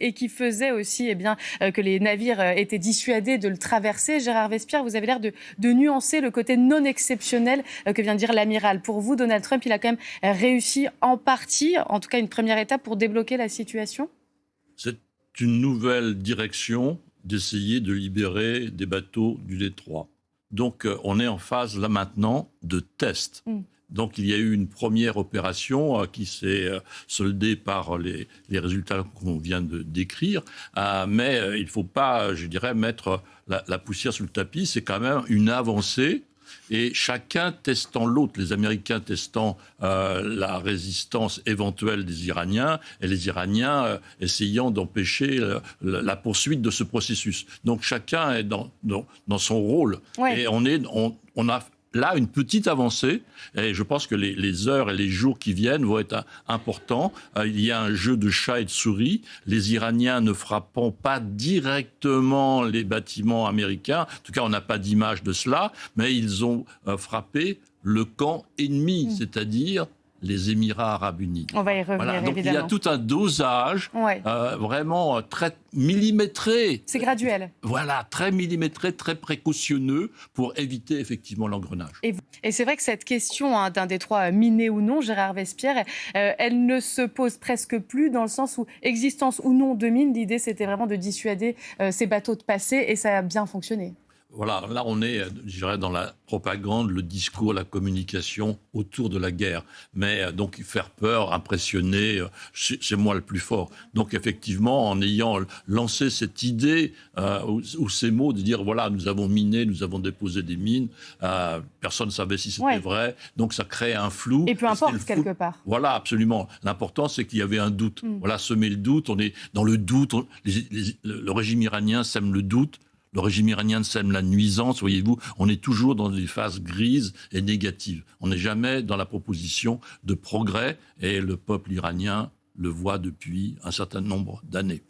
et qui faisait aussi que les navires étaient dissuadés de le traverser. Gérard Vespierre, vous avez l'air de nuancer le côté non exceptionnel que vient de dire l'amiral. Pour vous, Donald Trump, il a quand même réussi en partie, en tout cas une première étape, pour débloquer la situation ? C'est une nouvelle direction d'essayer de libérer des bateaux du détroit. Donc on est en phase là maintenant de test. Donc il y a eu une première opération qui s'est soldée par les résultats qu'on vient de décrire, mais il ne faut pas, je dirais, mettre la poussière sous le tapis. C'est quand même une avancée. Et chacun testant l'autre, les Américains testant la résistance éventuelle des Iraniens et les Iraniens essayant d'empêcher la poursuite de ce processus. Donc chacun est dans son rôle. Ouais. Et on a là une petite avancée, et je pense que les heures et les jours qui viennent vont être importants. Il y a un jeu de chat et de souris, les Iraniens ne frappant pas directement les bâtiments américains, en tout cas on n'a pas d'image de cela, mais ils ont frappé le camp ennemi, c'est-à-dire les Émirats arabes unis. On va y revenir, voilà. Donc évidemment. Il y a tout un dosage vraiment très millimétré. C'est graduel. Voilà, très millimétré, très précautionneux pour éviter effectivement l'engrenage. Et c'est vrai que cette question d'un détroit miné ou non, Gérard Vespierre, elle ne se pose presque plus dans le sens où existence ou non de mines, l'idée c'était vraiment de dissuader ces bateaux de passer et ça a bien fonctionné. Voilà, là on est, je dirais, dans la propagande, le discours, la communication autour de la guerre. Mais donc faire peur, impressionner, c'est moi le plus fort. Donc effectivement, en ayant lancé cette idée ou ces mots de dire voilà, nous avons miné, nous avons déposé des mines, personne ne savait si c'était vrai, donc ça crée un flou. Et peu importe quelque part. Voilà, absolument. L'important c'est qu'il y avait un doute. Voilà, semer le doute, on est dans le doute, le régime iranien sème le doute. Le régime iranien sème la nuisance, voyez-vous, on est toujours dans des phases grises et négatives. On n'est jamais dans la proposition de progrès et le peuple iranien le voit depuis un certain nombre d'années.